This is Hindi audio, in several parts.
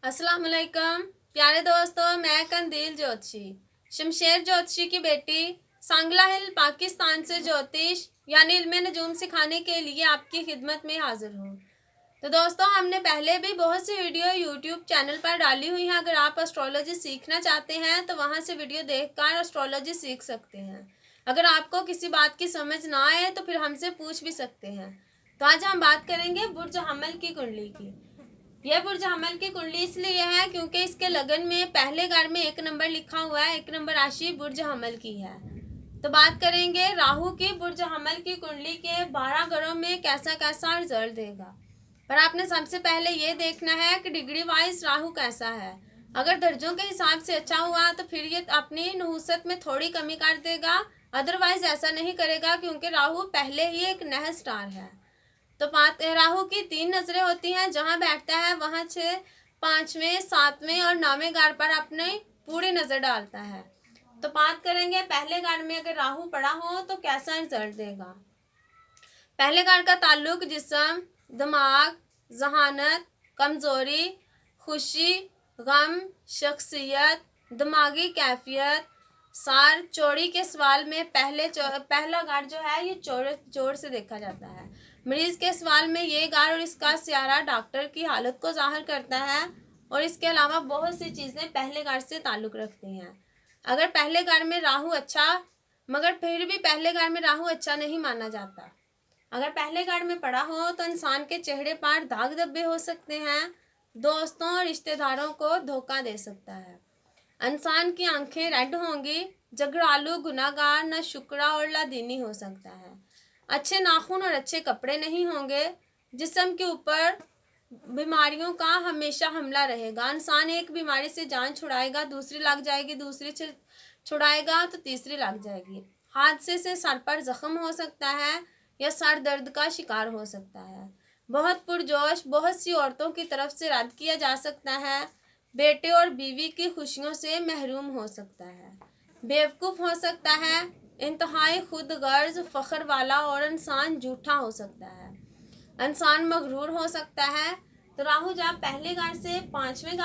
अस्सलाम वालेकुम प्यारे दोस्तों, मैं कंदील ज्योतिषी शमशेर ज्योतिषी की बेटी सांगला हिल पाकिस्तान से ज्योतिष यानी इल्मे नजूम सिखाने के लिए आपकी खिदमत में हाजिर हूँ। तो दोस्तों, हमने पहले भी बहुत सी वीडियो यूट्यूब चैनल पर डाली हुई हैं। अगर आप एस्ट्रोलॉजी सीखना चाहते हैं तो वहाँ से वीडियो देखकर एस्ट्रोलॉजी सीख सकते हैं। अगर आपको किसी बात की समझ ना आए तो फिर हमसे पूछ भी सकते हैं। तो आज हम बात करेंगे बुर्ज हमल की कुंडली की। यह बुर्ज हमल की कुंडली इसलिए है क्योंकि इसके लगन में पहले घर में 1 नंबर लिखा हुआ है। 1 नंबर राशि बुर्ज हमल की है। तो बात करेंगे राहु की बुर्ज हमल की कुंडली के 12 घरों में कैसा कैसा रिजल्ट देगा। पर आपने सबसे पहले ये देखना है कि डिग्री वाइज राहु कैसा है। अगर दर्जों के हिसाब से अच्छा हुआ तो फिर ये अपनी नहुसत में थोड़ी कमी कर देगा, अदरवाइज ऐसा नहीं करेगा क्योंकि राहु पहले ही एक नह स्टार है। तो राहु की 3 नजरें होती हैं। जहां बैठता है वहां 6, 5वें, 7वें और 9वें घर पर अपने पूरी नजर डालता है। तो बात करेंगे पहले घर में अगर राहु पड़ा हो तो कैसा रिजल्ट देगा। पहले घर का ताल्लुक जिस्म, दिमाग, जहानत, कमजोरी, खुशी, गम, शख्सियत, दिमागी कैफियत, सार चौड़ी के सवाल में पहला गार जो है ये चोर से देखा जाता है। मरीज के सवाल में ये गार और इसका सियारा डॉक्टर की हालत को जाहिर करता है और इसके अलावा बहुत सी चीज़ें पहले गार से ताल्लुक़ रखती हैं। अगर पहले गार में राहु अच्छा, मगर फिर भी पहले गार में राहु अच्छा नहीं माना जाता। अगर पहले गार में पड़ा हो तो इंसान के चेहरे पर दाग धब्बे हो सकते हैं, दोस्तों और रिश्तेदारों को धोखा दे सकता है। इंसान की आंखें रेड होंगी, झगड़ालू, गुनाहगार, न शुक्रा और लादीनी हो सकता है। अच्छे नाखून और अच्छे कपड़े नहीं होंगे। जिस्म के ऊपर बीमारियों का हमेशा हमला रहेगा। इंसान एक बीमारी से जान छुड़ाएगा, दूसरी लग जाएगी, दूसरी से छुड़ाएगा तो तीसरी लग जाएगी। हादसे से सर पर जख्म हो सकता है या सर दर्द का शिकार हो सकता है। बहुत पुरजोश बहुत सी औरतों की तरफ से रद्द किया जा सकता है। बेटे और बीवी की खुशियों से महरूम हो सकता है। बेवकूफ़ हो सकता है, इंतहाई खुद गर्ज फ़ख्र वाला और इंसान झूठा हो सकता है। इंसान मगरूर हो सकता है। तो राहु जब पहले घर से पांचवें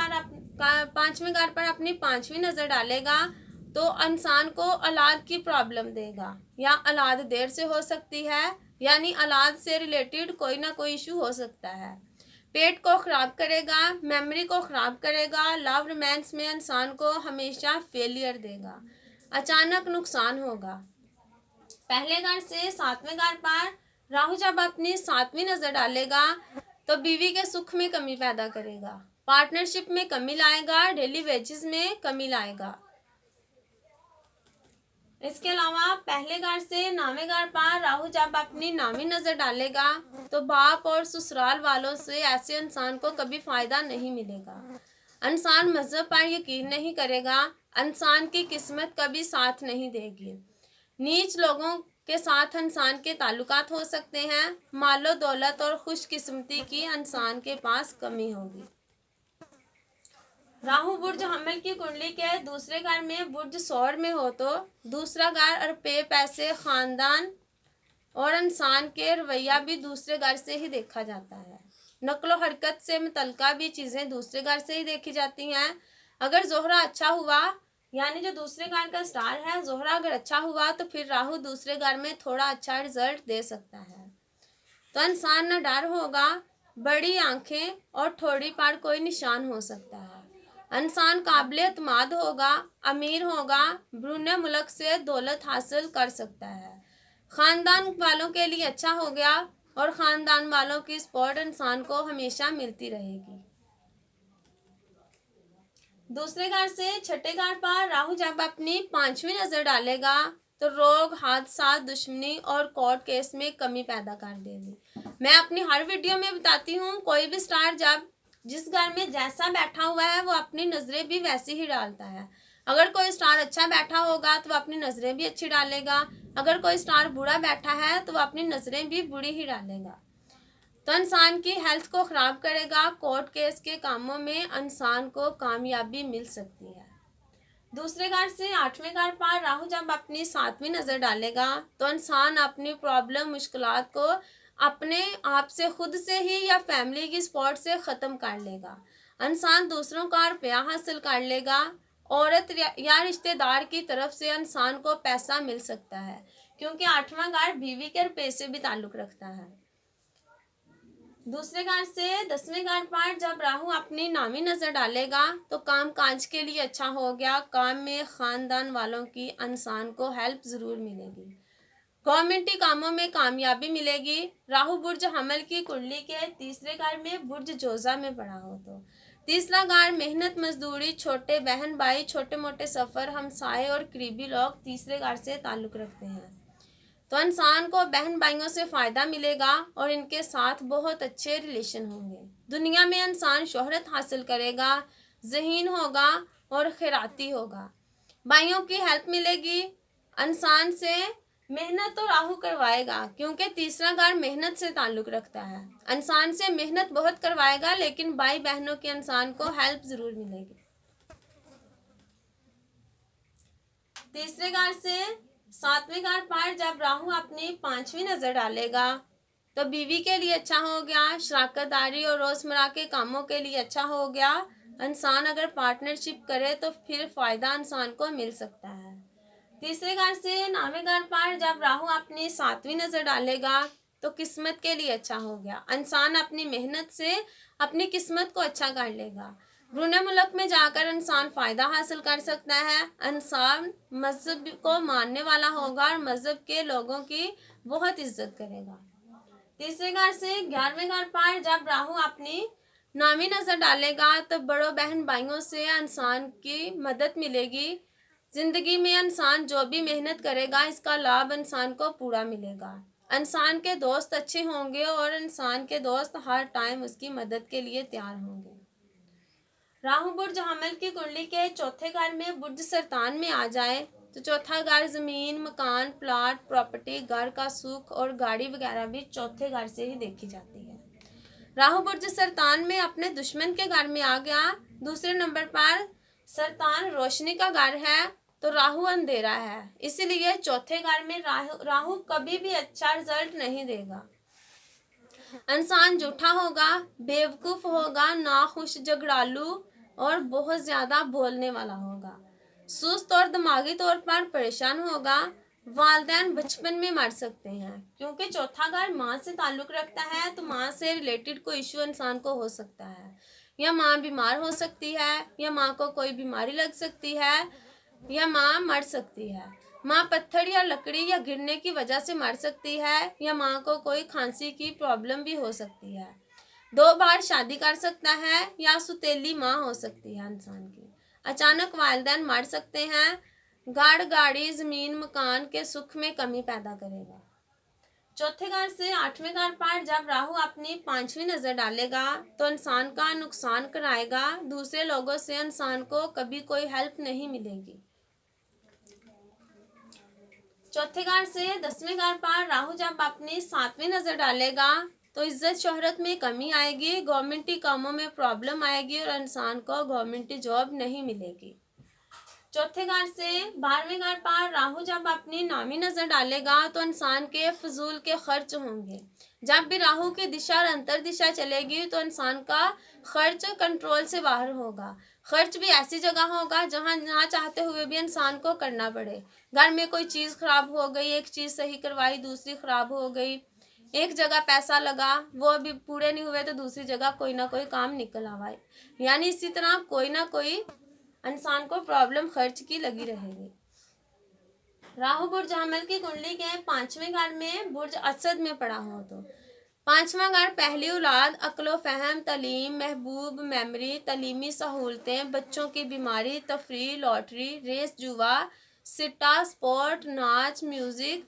घर पर अपनी 5वीं नज़र डालेगा तो इंसान को औलाद की प्रॉब्लम देगा या औलाद देर से हो सकती है, यानी औलाद से रिलेटेड कोई ना कोई इशू हो सकता है। पेट को ख़राब करेगा, मेमोरी को ख़राब करेगा, लव रोमांस में इंसान को हमेशा फेलियर देगा, अचानक नुकसान होगा। पहले घर से 7वें घर पर राहु जब अपनी 7वीं नज़र डालेगा तो बीवी के सुख में कमी पैदा करेगा, पार्टनरशिप में कमी लाएगा, डेली वेजेस में कमी लाएगा। इसके अलावा पहले घर से 9वें घर पर राहु जब अपनी 9वीं नज़र डालेगा तो बाप और ससुराल वालों से ऐसे इंसान को कभी फ़ायदा नहीं मिलेगा। इंसान मज़हब पर यकीन नहीं करेगा, इंसान की किस्मत कभी साथ नहीं देगी। नीच लोगों के साथ इंसान के ताल्लुकात हो सकते हैं। मालो दौलत और खुशकिस्मती की इंसान के पास कमी होगी। राहु बुर्ज हमल की कुंडली के दूसरे घर में बुर्ज सौर में हो तो दूसरा घर रुपये, पैसे, खानदान और इंसान के रवैया भी दूसरे घर से ही देखा जाता है। नक्लो हरकत से मुतल्लिका भी चीज़ें दूसरे घर से ही देखी जाती हैं। अगर जोहरा अच्छा हुआ, यानी जो दूसरे घर का स्टार है, जोहरा अगर अच्छा हुआ तो फिर राहु दूसरे घर में थोड़ा अच्छा रिजल्ट दे सकता है। तो इंसान न डर होगा, बड़ी आंखें और ठोड़ी पर कोई निशान हो सकता है। इंसान काबिल एतमाद होगा, अमीर होगा, ब्रूने मुल्क से दौलत हासिल कर सकता है। ख़ानदान वालों के लिए अच्छा हो गया और ख़ानदान वालों की सपोर्ट इंसान को हमेशा मिलती रहेगी। दूसरे घर से छठे घर पर राहु जब अपनी 5वीं नज़र डालेगा तो रोग, हादसा, दुश्मनी और कोर्ट केस में कमी पैदा कर देगी। मैं अपनी हर वीडियो में बताती हूँ, कोई भी स्टार जब जिस घर में जैसा बैठा हुआ है वो अपनी नज़रें भी वैसी ही डालता है। अगर कोई स्टार अच्छा बैठा होगा तो वह अपनी नज़रें भी अच्छी डालेगा, अगर कोई स्टार बुरा बैठा है तो वह अपनी नज़रें भी बुरी ही डालेगा। तो इंसान की हेल्थ को ख़राब करेगा। कोर्ट केस के कामों में इंसान को कामयाबी मिल सकती है। दूसरे घर से 8वें घर पर राहु जब अपनी 7वीं नज़र डालेगा तो इंसान अपनी प्रॉब्लम, मुश्किलात को अपने आप से, खुद से ही या फैमिली की सपोर्ट से ख़त्म कर लेगा। इंसान दूसरों का रुपया हासिल कर लेगा। औरत या रिश्तेदार की तरफ से इंसान को पैसा मिल सकता है, क्योंकि 8वां घर बीवी के रुपये से भी ताल्लुक रखता है। दूसरे घर से 10वें घर पर जब राहु अपनी नामी नजर डालेगा तो काम काज के लिए अच्छा हो गया। काम में खानदान वालों की इंसान को हेल्प जरूर मिलेगी। गवर्नमेंटी कामों में कामयाबी मिलेगी। राहु बुर्ज हमल की कुंडली के तीसरे घर में बुर्ज जोजा में पड़ा हो तो तीसरा घर मेहनत मजदूरी, छोटे बहन भाई, छोटे मोटे सफर, हमसाए और करीबी लोग तीसरे घर से ताल्लुक रखते हैं। तो इंसान को बहन भाइयों से फ़ायदा मिलेगा और इनके साथ बहुत अच्छे रिलेशन होंगे। दुनिया में इंसान शोहरत हासिल करेगा, ज़हीन होगा और खैराती होगा। भाइयों की हेल्प मिलेगी। इंसान से मेहनत तो राहु करवाएगा, क्योंकि तीसरा घर मेहनत से ताल्लुक़ रखता है। इंसान से मेहनत बहुत करवाएगा, लेकिन भाई बहनों के इंसान को हेल्प ज़रूर मिलेगी। तीसरे घर से 7वें घर पर जब राहु अपनी 5वीं नजर डालेगा तो बीवी के लिए अच्छा हो गया। शराकतदारी और रोजमर्रा के कामों के लिए अच्छा हो गया। इंसान अगर पार्टनरशिप करे तो फिर फायदा इंसान को मिल सकता है। तीसरे घर से 9वें घर पर जब राहु अपनी 7वीं नजर डालेगा तो किस्मत के लिए अच्छा हो गया। इंसान अपनी मेहनत से अपनी किस्मत को अच्छा कर लेगा। ब्रूने मुल्क में जाकर इंसान फ़ायदा हासिल कर सकता है। इंसान मज़हब को मानने वाला होगा और मज़हब के लोगों की बहुत इज्जत करेगा। तीसरे घर से 11वें घर पर जब राहु अपनी नामी नज़र डालेगा तो बड़ों बहन भाइयों से इंसान की मदद मिलेगी। ज़िंदगी में इंसान जो भी मेहनत करेगा इसका लाभ इंसान को पूरा मिलेगा। इंसान के दोस्त अच्छे होंगे और इंसान के दोस्त हर टाइम उसकी मदद के लिए तैयार होंगे। राहु बुर्ज हमल की कुंडली के चौथे घर में बुर्ज सरतान में आ जाए तो चौथा घर जमीन, मकान, प्लाट, प्रॉपर्टी, घर का सुख और गाड़ी वगैरह भी चौथे घर से ही देखी जाती है। राहु बुर्ज सरतान में अपने दुश्मन के घर में आ गया। दूसरे नंबर पर सरतान रोशनी का घर है तो राहु अंधेरा है, इसीलिए चौथे घर में राहु कभी भी अच्छा रिजल्ट नहीं देगा। इंसान झूठा होगा, बेवकूफ़ होगा, नाखुश, झगड़ालू और बहुत ज़्यादा बोलने वाला होगा। सुस्त और दिमागी तौर पर परेशान होगा। वालिदैन बचपन में मर सकते हैं, क्योंकि चौथा घर माँ से ताल्लुक़ रखता है तो माँ से रिलेटेड कोई इशू इंसान को हो सकता है। या माँ बीमार हो सकती है, या माँ को कोई बीमारी लग सकती है, या माँ मर सकती है। माँ पत्थर या लकड़ी या गिरने की वजह से मर सकती है, या माँ को कोई खांसी की प्रॉब्लम भी हो सकती है। 2 बार शादी कर सकता है, या सुतेली माँ हो सकती है इंसान की। अचानक वालिदैन मर सकते हैं। घर, गाड़ी, ज़मीन, मकान के सुख में कमी पैदा करेगा। चौथे घर से 8वें घर पर जब राहु अपनी 5वीं नज़र डालेगा तो इंसान का नुकसान कराएगा। दूसरे लोगों से इंसान को कभी कोई हेल्प नहीं मिलेगी। चौथे घर से 10वें घर पर राहु जब अपनी 7वीं नज़र डालेगा तो इज्जत शोहरत में कमी आएगी। गवर्नमेंटी कामों में प्रॉब्लम आएगी और इंसान को गवर्नमेंटी जॉब नहीं मिलेगी। चौथे घर से 12वें घर पर राहु जब अपनी नामी नज़र डालेगा तो इंसान के फजूल के खर्च होंगे। जब भी राहु की दिशा और अंतर दिशा चलेगी तो इंसान का खर्च कंट्रोल से बाहर होगा। खर्च भी ऐसी जगह होगा जहां ना चाहते हुए भी इंसान को करना पड़े। घर में कोई चीज़ खराब हो गई, एक चीज़ सही करवाई, दूसरी खराब हो गई। एक जगह पैसा लगा, वो अभी पूरे नहीं हुए तो दूसरी जगह कोई ना कोई काम निकल आवाए। यानी इसी तरह कोई ना कोई इंसान को प्रॉब्लम खर्च की लगी रहेगी। राहु बुर्ज हमल की कुंडली के 5वें घर में बुर्ज असद में पड़ा हो तो 5वां घर पहली औलाद, अक्लो फहम, तालीम, महबूब, मेमोरी, तलीमी सहूलतें, बच्चों की बीमारी, तफरी, लॉटरी, रेस, जुआ, सिट्टा, स्पोर्ट, नाच, म्यूज़िक,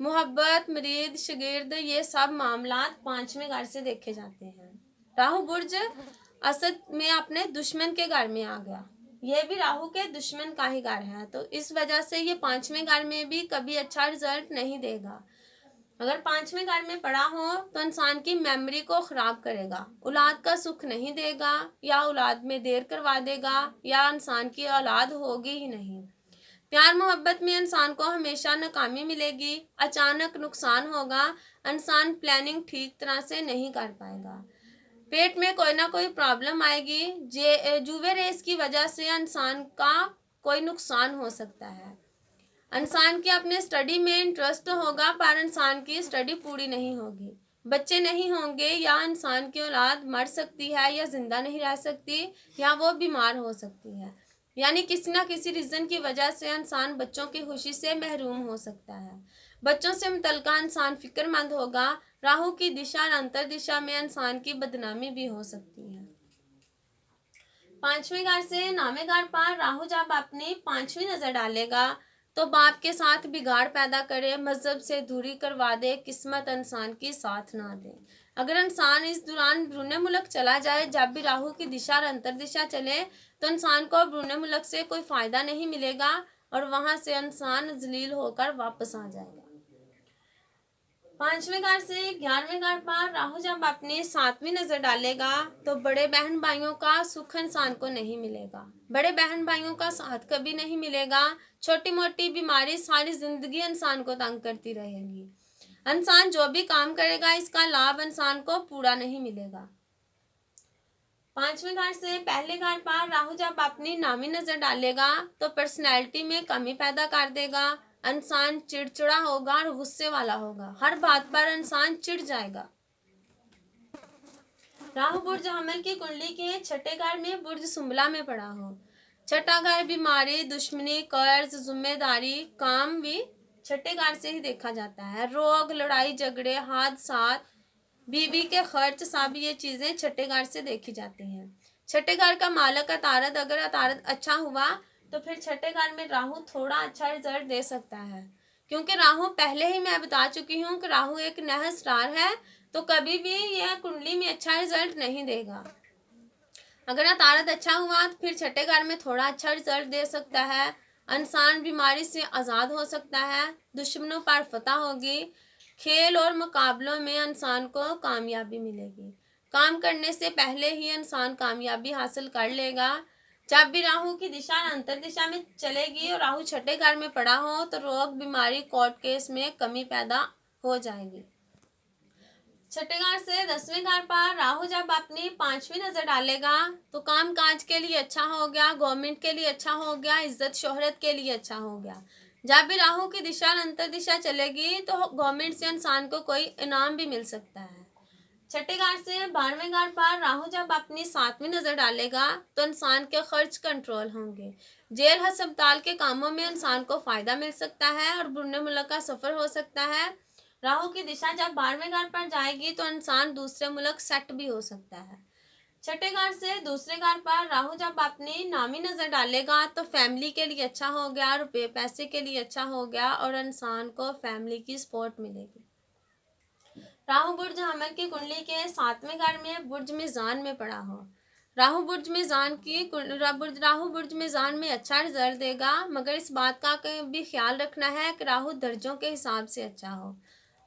मोहब्बत, मरीद, शागिर्द, ये सब मामलात 5वें घर से देखे जाते हैं। राहु बुर्ज असद में अपने दुश्मन के घर में आ गया। ये भी राहु के दुश्मन का ही घर है, तो इस वजह से ये 5वें घर में भी कभी अच्छा रिजल्ट नहीं देगा। अगर 5वें घर में पड़ा हो तो इंसान की मेमोरी को ख़राब करेगा, औलाद का सुख नहीं देगा, या औलाद में देर करवा देगा, या इंसान की औलाद होगी ही नहीं। प्यार मोहब्बत में इंसान को हमेशा नाकामी मिलेगी। अचानक नुकसान होगा। इंसान प्लानिंग ठीक तरह से नहीं कर पाएगा। पेट में कोई ना कोई प्रॉब्लम आएगी। जुवे रेस की वजह से इंसान का कोई नुकसान हो सकता है। इंसान की अपने स्टडी में इंटरेस्ट होगा पर इंसान की स्टडी पूरी नहीं होगी, बच्चे नहीं होंगे, या इंसान की औलाद मर सकती है या जिंदा नहीं रह सकती, या वो बीमार हो सकती है। यानी किसी ना किसी रीज़न की वजह से इंसान बच्चों की खुशी से महरूम हो सकता है। बच्चों से मुतल्लिका इंसान फिक्रमंद होगा। राहु की दिशा और अंतर दिशा में इंसान की बदनामी भी हो सकती है। पांचवें घर से नौवें घर पर राहु जब अपनी पांचवी नजर डालेगा तो बाप के साथ बिगाड़ पैदा करे, मजहब से दूरी करवा दे, किस्मत इंसान की साथ ना दे। अगर इंसान इस दौरान ब्रूने मुल्क चला जाए, जब भी राहु की दिशा और अंतर दिशा चले, तो इंसान को ब्रूने मुल्क से कोई फायदा नहीं मिलेगा और वहां से इंसान जलील होकर वापस आ जाएगा। पांचवें घर से 11वें घर पर राहु जब अपनी 7वीं नजर डालेगा तो बड़े बहन भाइयों का सुख इंसान को नहीं मिलेगा। बड़े बहन भाइयों का साथ कभी नहीं मिलेगा। छोटी मोटी बीमारी सारी जिंदगी इंसान को तंग करती रहेगी। इंसान जो भी काम करेगा इसका लाभ इंसान को पूरा नहीं मिलेगा। पांचवें घर से पहले घर पर राहु जब अपनी नामी नजर डालेगा तो पर्सनैलिटी में कमी पैदा कर देगा। इंसान चिड़चिड़ा होगा और गुस्से वाला होगा, हर बात पर इंसान चिढ़ जाएगा। राहु बुर्ज हमल की कुंडली के छठे घर में बुर्ज सुंबला में पड़ा हो। छठा घर बीमारी, दुश्मनी, कर्ज, जिम्मेदारी, काम भी छठे घर से ही देखा जाता है। रोग, लड़ाई झगड़े, हादसा, बीवी के खर्च, सब ये चीजें छठे घर से देखी जाती हैं। छठे घर का मालक अतारद, अगर अतारद अच्छा हुआ तो फिर छठे घर में राहु थोड़ा अच्छा रिजल्ट दे सकता है, क्योंकि राहु पहले ही मैं बता चुकी हूँ कि राहु एक नह स्टार है, तो कभी भी यह कुंडली में अच्छा रिजल्ट नहीं देगा। अगर अतारद अच्छा हुआ तो फिर छठे घर में थोड़ा अच्छा रिजल्ट दे सकता है। इंसान बीमारी से आज़ाद हो सकता है, दुश्मनों पर फतह होगी, खेल और मुकाबलों में इंसान को कामयाबी मिलेगी। काम करने से पहले ही इंसान कामयाबी हासिल कर लेगा। जब भी राहु की दिशा अंतर दिशा में चलेगी और राहु छठे घर में पड़ा हो तो रोग, बीमारी, कोर्ट केस में कमी पैदा हो जाएगी। छठे घर से 10वें घर पर राहु जब अपनी 5वीं नजर डालेगा तो काम काज के लिए अच्छा हो गया, गवर्नमेंट के लिए अच्छा हो गया, इज्जत शोहरत के लिए अच्छा हो गया। जब भी राहु की दिशा अंतर दिशा चलेगी तो गवर्नमेंट से इंसान को कोई इनाम भी मिल सकता है। छठे घर से 12वें घर पर राहु जब अपनी 7वीं नजर डालेगा तो इंसान के खर्च कंट्रोल होंगे। जेल अस्पताल के कामों में इंसान को फायदा मिल सकता है और बुरे मुल्क का सफर हो सकता है। राहु की दिशा जब 12वें घर पर जाएगी तो इंसान दूसरे मुल्क सेट भी हो सकता है। छठे घर से दूसरे घर पर राहु जब अपनी नामी नजर डालेगा तो फैमिली के लिए अच्छा हो गया, रुपये पैसे के लिए अच्छा हो गया और इंसान को फैमिली की सपोर्ट मिलेगी। राहु बुर्ज हमल की कुंडली के 7वें घर में बुर्ज मिजान में पड़ा हो। राहु बुर्ज मिजान में अच्छा रिजल्ट देगा, मगर इस बात का भी ख्याल रखना है कि राहु दर्जों के हिसाब से अच्छा हो।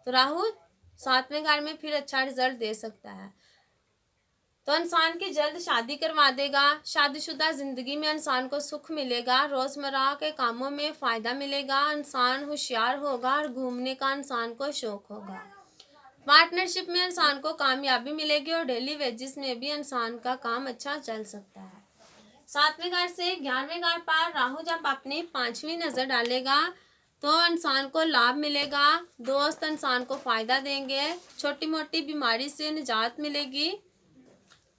तो राहु 7वें घर में फिर अच्छा रिजल्ट दे सकता है। तो इंसान की जल्द शादी करवा देगा। शादीशुदा जिंदगी में इंसान को सुख मिलेगा, रोजमर्रा के कामों में फायदा मिलेगा, इंसान होशियार होगा और घूमने का इंसान को शौक होगा। पार्टनरशिप में इंसान को कामयाबी मिलेगी और डेली वेजेस में भी इंसान का काम अच्छा चल सकता है। 7वें घर से 11वें घर पर राहु जब अपनी 5वीं नजर डालेगा तो इंसान को लाभ मिलेगा, दोस्त इंसान को फायदा देंगे, छोटी मोटी बीमारी से निजात मिलेगी।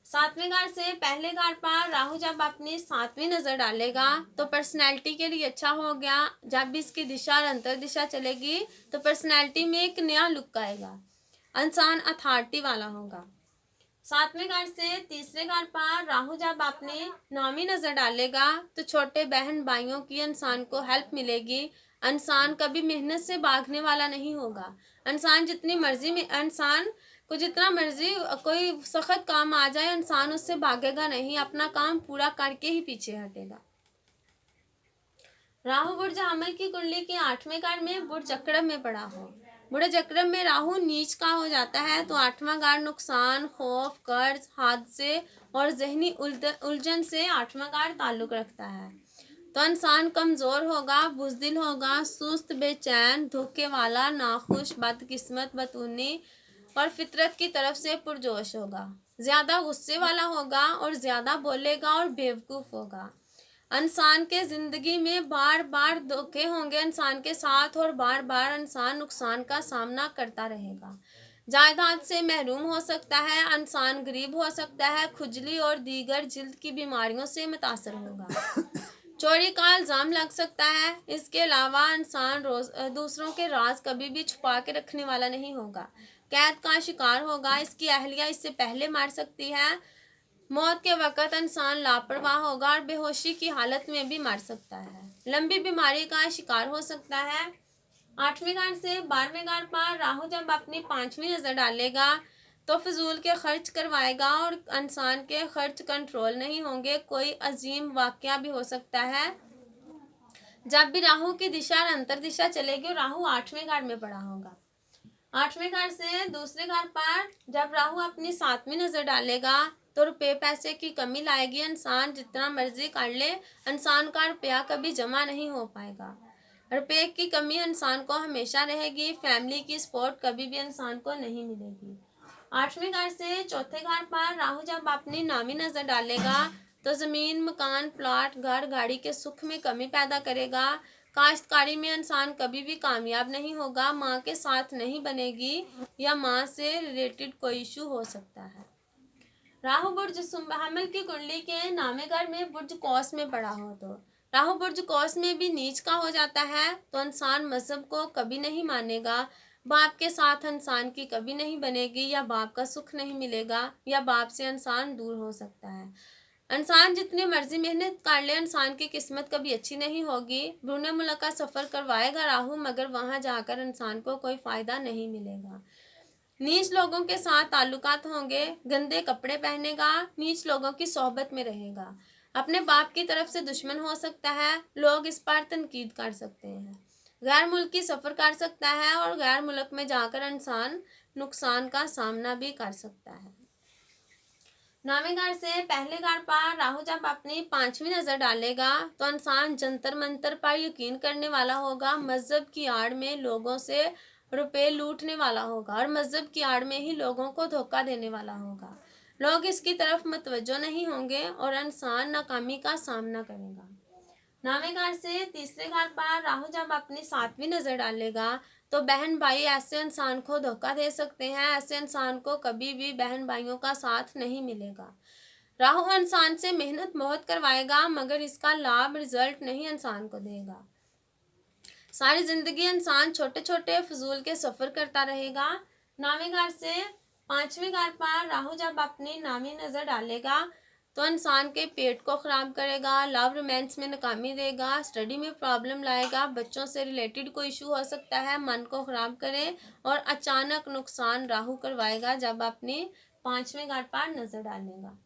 7वें घर से पहले घर पर राहु जब अपनी 7वीं नजर डालेगा तो पर्सनैलिटी के लिए अच्छा हो गया। जब भी इसकी दिशा और अंतर दिशा चलेगी तो पर्सनैलिटी में एक नया लुक आएगा, इंसान अथॉरिटी वाला होगा। 7वें घर से तीसरे घर पर राहु जब अपनी 9वीं नजर डालेगा तो छोटे बहन भाइयों की इंसान को हेल्प मिलेगी। इंसान कभी मेहनत से भागने वाला नहीं होगा। इंसान जितना मर्जी कोई सख्त काम आ जाए, इंसान उससे भागेगा नहीं, अपना काम पूरा करके ही पीछे हटेगा। राहु बुर्ज हमल की कुंडली के 8वें घर में बुर्ज चक्रम में पड़ा हो। बुढ़े चक्रम में राहु नीच का हो जाता है तो 8वां घर नुकसान, खौफ, कर्ज, हादसे और जहनी उलझन से 8वां घर ताल्लुक रखता है। तो इंसान कमज़ोर होगा, बुज़दिल होगा, सुस्त, बेचैन, धोखे वाला, नाखुश, बदकिस्मत, बतूनी और फितरत की तरफ से पुरजोश होगा। ज़्यादा गुस्से वाला होगा और ज़्यादा बोलेगा और बेवकूफ़ होगा। इंसान के ज़िंदगी में बार बार धोखे होंगे इंसान के साथ और बार बार इंसान नुकसान का सामना करता रहेगा। जायदाद से महरूम हो सकता है, इंसान गरीब हो सकता है, खुजली और दीगर जिल्द की बीमारियों से मुतासर होगा, चोरी का इल्ज़ाम लग सकता है। इसके अलावा इंसान दूसरों के राज कभी भी छुपा के रखने वाला नहीं होगा, कैद का शिकार होगा, इसकी अहलिया इससे पहले मार सकती है, मौत के वक़्त इंसान लापरवाह होगा और बेहोशी की हालत में भी मर सकता है, लंबी बीमारी का शिकार हो सकता है। 8वें घर से 12वें घर पर राहु जब अपनी 5वीं नज़र डालेगा तो फिजूल के खर्च करवाएगा और इंसान के खर्च कंट्रोल नहीं होंगे, कोई अजीम वाक़या भी हो सकता है। जब भी राहु की दिशा और अंतर दिशा चलेगी, राहु 8वें घर में पड़ा होगा। 8वें घर से दूसरे घर पर जब राहु अपनी 7वीं नज़र डालेगा तो रुपये पैसे की कमी लाएगी, इंसान जितना मर्जी कर ले, इंसान का रुपया कभी जमा नहीं हो पाएगा। रुपये की कमी इंसान को हमेशा रहेगी, फैमिली की सपोर्ट कभी भी इंसान को नहीं मिलेगी। 8वें घर से चौथे घर पर राहु जब अपनी 9वीं नज़र डालेगा तो ज़मीन, मकान, प्लॉट, घर, गाड़ी के सुख में कमी पैदा करेगा। काश्तकारी में इंसान कभी भी कामयाब नहीं होगा, माँ के साथ नहीं बनेगी या माँ से रिलेटेड कोई इशू हो सकता है। राहु बुर्ज हमल की कुंडली के 9वें घर में बुर्ज कौस में पड़ा हो तो राहु बुर्ज कौस में भी नीच का हो जाता है तो इंसान मजहब को कभी नहीं मानेगा, बाप के साथ इंसान की कभी नहीं बनेगी या बाप का सुख नहीं मिलेगा या बाप से इंसान दूर हो सकता है। इंसान जितनी मर्जी मेहनत कर ले, इंसान की किस्मत कभी अच्छी नहीं होगी। ब्रूने मुल्क का सफ़र करवाएगा राहु, मगर वहाँ जाकर इंसान को कोई फ़ायदा नहीं मिलेगा। नीच लोगों के साथ ताल्लुकात होंगे, गंदे कपड़े पहनेगा, नीच लोगों की सोहबत में रहेगा, अपने बाप की तरफ से दुश्मन हो सकता है, लोग इस पर तनकीद कर सकते हैं, गैर मुल्की सफ़र कर सकता है और गैर मुल्क में जाकर इंसान नुकसान का सामना भी कर सकता है। 9वें घर से पहले घर पर राहु जब अपनी 5वीं नज़र डालेगा तो इंसान जंतर मंतर पर यकीन करने वाला होगा, मजहब की आड़ में लोगों से रुपए लूटने वाला होगा और मजहब की आड़ में ही लोगों को धोखा देने वाला होगा। लोग इसकी तरफ मुतवज्जो नहीं होंगे और इंसान नाकामी का सामना करेगा। 9वें घर से तीसरे घर पर राहु जब अपनी 7वीं नज़र डालेगा तो बहन भाई ऐसे इंसान को धोखा दे सकते हैं, ऐसे इंसान को कभी भी बहन भाइयों का साथ नहीं मिलेगा। राहु इंसान से मेहनत बहुत करवाएगा मगर इसका लाभ रिजल्ट नहीं इंसान को देगा। सारी जिंदगी इंसान छोटे छोटे फजूल के सफ़र करता रहेगा। 9वें घर से 5वें घर पर राहु जब अपनी 9वीं नज़र डालेगा तो इंसान के पेट को ख़राब करेगा, लव रोमांस में नाकामी देगा, स्टडी में प्रॉब्लम लाएगा, बच्चों से रिलेटेड कोई इशू हो सकता है, मन को ख़राब करे और अचानक नुकसान राहु करवाएगा जब अपने 5वें घर पर नज़र डालेगा।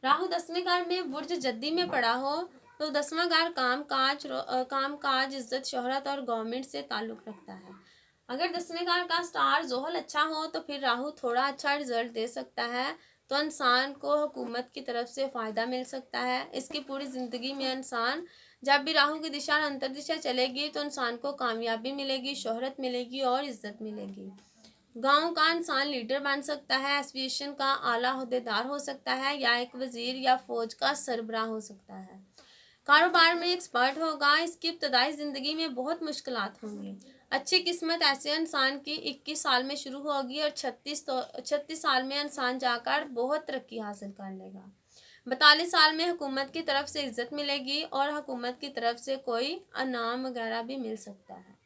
राहु 10वें घर में बुर्ज जद्दी में पड़ा हो तो 10वां घर काम काज, इज्जत, शोहरत और गवर्नमेंट से ताल्लुक़ रखता है। अगर 10वें घर का स्टार जोहल अच्छा हो तो फिर राहु थोड़ा अच्छा रिजल्ट दे सकता है, तो इंसान को हुकूमत की तरफ से फ़ायदा मिल सकता है। इसकी पूरी ज़िंदगी में इंसान जब भी राहु की दिशा और अंतर दिशा चलेगी तो इंसान को कामयाबी मिलेगी, शोहरत मिलेगी और इज्जत मिलेगी। गांव का इंसान लीडर बन सकता है, एसोसिएशन का आला अहदेदार हो सकता है या एक वजीर या फौज का सरबराह हो सकता है। कारोबार में एक्सपर्ट होगा, इसकी इब्तदाई ज़िंदगी में बहुत मुश्किलात होंगी। अच्छी किस्मत ऐसे इंसान की 21 साल में शुरू होगी और 36 साल में इंसान जाकर बहुत तरक्की हासिल कर लेगा। 42 साल में हुकूमत की तरफ से इज्जत मिलेगी और हुकूमत की तरफ से कोई इनाम वगैरह भी मिल सकता है।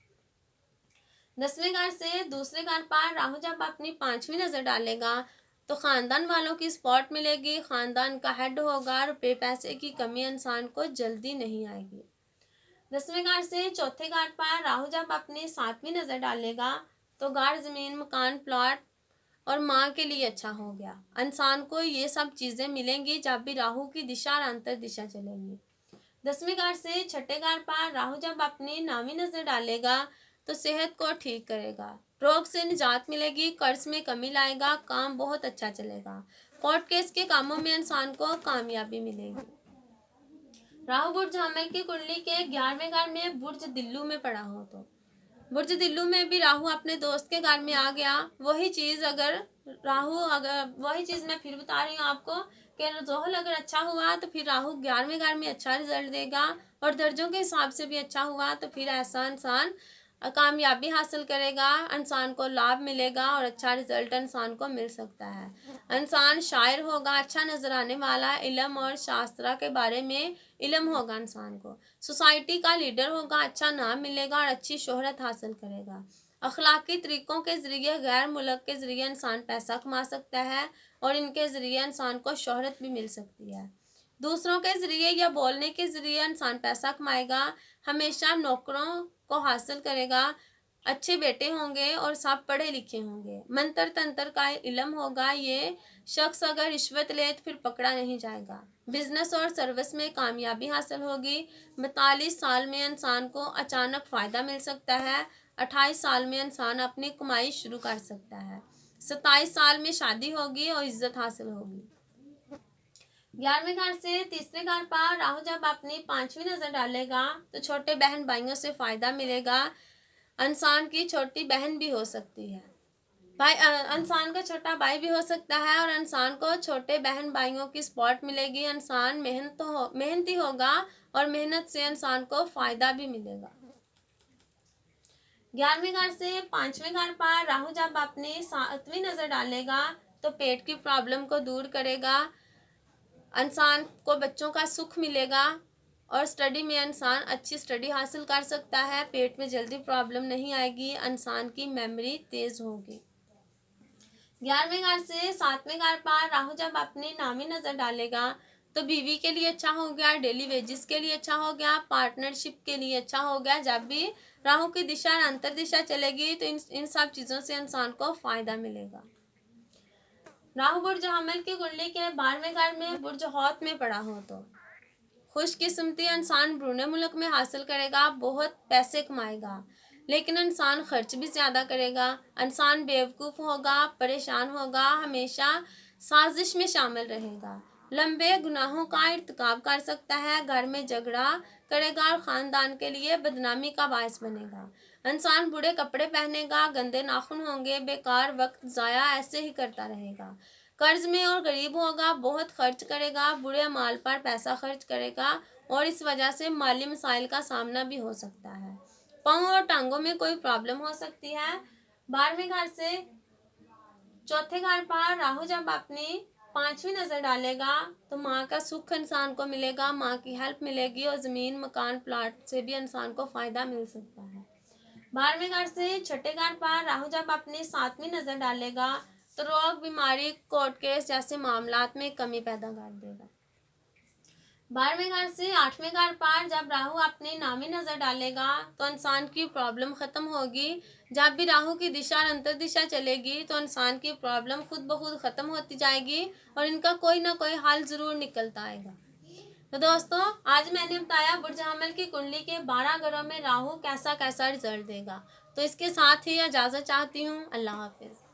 10वें घर से दूसरे घर पर राहु जब अपनी 5वीं नज़र डालेगा तो ख़ानदान वालों की सपोर्ट मिलेगी, ख़ानदान का हेड होगा, रुपये पैसे की कमी इंसान को जल्दी नहीं आएगी। 10वें घर से चौथे घर पर राहु जब अपनी 7वीं नज़र डालेगा तो घर, ज़मीन, मकान, प्लॉट और माँ के लिए अच्छा हो गया। इंसान को ये सब चीज़ें मिलेंगी जब भी राहु की दिशा और अंतर दिशा चलेगी। 10वें घर से छठे घर पर राहु जब अपनी 9वीं नज़र डालेगा तो सेहत को ठीक करेगा, रोग से निजात मिलेगी, कर्ज में कमी लाएगा, काम बहुत अच्छा चलेगा, कोर्ट केस के कामों में इंसान को कामयाबी मिलेगी। राहु बुर्ज हमल की कुंडली के 11वें घर में बुर्ज दिल्लू में पड़ा हो तो बुर्ज दिल्लू में भी राहु अपने दोस्त के घर में आ गया, वही चीज़ अगर राहु अगर वही चीज़ मैं फिर बता रही हूँ आपको कि ज़ोहल अगर अच्छा हुआ तो फिर राहु 11वें घर में अच्छा रिजल्ट देगा, और दर्जों के हिसाब से भी अच्छा हुआ तो फिर ऐसा इंसान कामयाबी हासिल करेगा, इंसान को लाभ मिलेगा और अच्छा रिजल्ट इंसान को मिल सकता है। इंसान शायर होगा, अच्छा नजर आने वाला, इल्म और शास्त्रा के बारे में इल्म होगा इंसान को। सोसाइटी का लीडर होगा, अच्छा नाम मिलेगा और अच्छी शोहरत हासिल करेगा। अखलाकी तरीक़ों के ज़रिए गैर मुल्क के ज़रिए इंसान पैसा कमा सकता है और इनके ज़रिए इंसान को शोहरत भी मिल सकती है। दूसरों के ज़रिए या बोलने के ज़रिए इंसान पैसा कमाएगा, हमेशा नौकरों को हासिल करेगा, अच्छे बेटे होंगे और सब पढ़े लिखे होंगे। मंत्र तंत्र का इल्म होगा, ये शख्स अगर रिश्वत ले तो फिर पकड़ा नहीं जाएगा। बिजनेस और सर्विस में कामयाबी हासिल होगी। 42 साल में इंसान को अचानक फ़ायदा मिल सकता है। 28 साल में इंसान अपनी कमाई शुरू कर सकता है। 27 साल में शादी होगी और इज्जत हासिल होगी। 11वें घर से तीसरे घर पर राहु जब अपनी 5वीं नज़र डालेगा तो छोटे बहन भाइयों से फ़ायदा मिलेगा। इंसान की छोटी बहन भी हो सकती है, भाई इंसान का छोटा भाई भी हो सकता है, और इंसान को छोटे बहन भाइयों की सपोर्ट मिलेगी। इंसान मेहनती होगा और मेहनत से इंसान को फ़ायदा भी मिलेगा। 11वें घर से 5वें घर पर राहु जब अपनी 7वीं नज़र डालेगा तो पेट की प्रॉब्लम को दूर करेगा। इंसान को बच्चों का सुख मिलेगा और स्टडी में इंसान अच्छी स्टडी हासिल कर सकता है। पेट में जल्दी प्रॉब्लम नहीं आएगी, इंसान की मेमोरी तेज़ होगी। 11वें घर से 7वें घर पर राहु जब अपनी 9वीं नज़र डालेगा तो बीवी के लिए अच्छा हो गया, डेली वेजिस के लिए अच्छा हो गया, पार्टनरशिप के लिए अच्छा हो गया। जब भी राहु की दिशा अंतर दिशा चलेगी तो इन सब चीज़ों से इंसान को फ़ायदा मिलेगा। राहु बुर्ज हमल की कुंडली के 12वें घर में बुर्ज हौत में पड़ा हो तो खुशकिस्मती इंसान ब्रूने मुल्क में हासिल करेगा, बहुत पैसे कमाएगा, लेकिन इंसान खर्च भी ज़्यादा करेगा। इंसान बेवकूफ़ होगा, परेशान होगा, हमेशा साजिश में शामिल रहेगा, लंबे गुनाहों का इर्तिकाब कर सकता है, घर में झगड़ा करेगा और ख़ानदान के लिए बदनामी का बायस बनेगा। इंसान बुरे कपड़े पहनेगा, गंदे नाखून होंगे, बेकार वक्त ज़ाया ऐसे ही करता रहेगा। कर्ज में और गरीब होगा, बहुत खर्च करेगा, बुरे माल पर पैसा खर्च करेगा और इस वजह से माली मसाइल का सामना भी हो सकता है। पाँव और टांगों में कोई प्रॉब्लम हो सकती है। 12वें घर से चौथे घर पर राहु जब अपनी 5वीं नज़र डालेगा तो माँ का सुख इंसान को मिलेगा, माँ की हेल्प मिलेगी और ज़मीन मकान प्लाट से भी इंसान को फ़ायदा मिल सकता है। 12वें घर से छठे घर पर राहु जब अपनी 7वीं नज़र डालेगा तो रोग बीमारी कोर्ट केस जैसे मामलात में कमी पैदा कर देगा। 12वें घर से 8वें घर पर जब राहु अपनी 9वीं नज़र डालेगा तो इंसान की प्रॉब्लम ख़त्म होगी। जब भी राहु की दिशा अंतर दिशा चलेगी तो इंसान की प्रॉब्लम खुद ब खुद ख़त्म होती जाएगी और इनका कोई ना कोई हल ज़रूर निकलता आएगा। तो दोस्तों, आज मैंने बताया बुर्ज हमल की कुंडली के 12 घरों में राहु कैसा कैसा रिजल्ट देगा। तो इसके साथ ही इजाज़त चाहती हूँ। अल्लाह हाफिज़।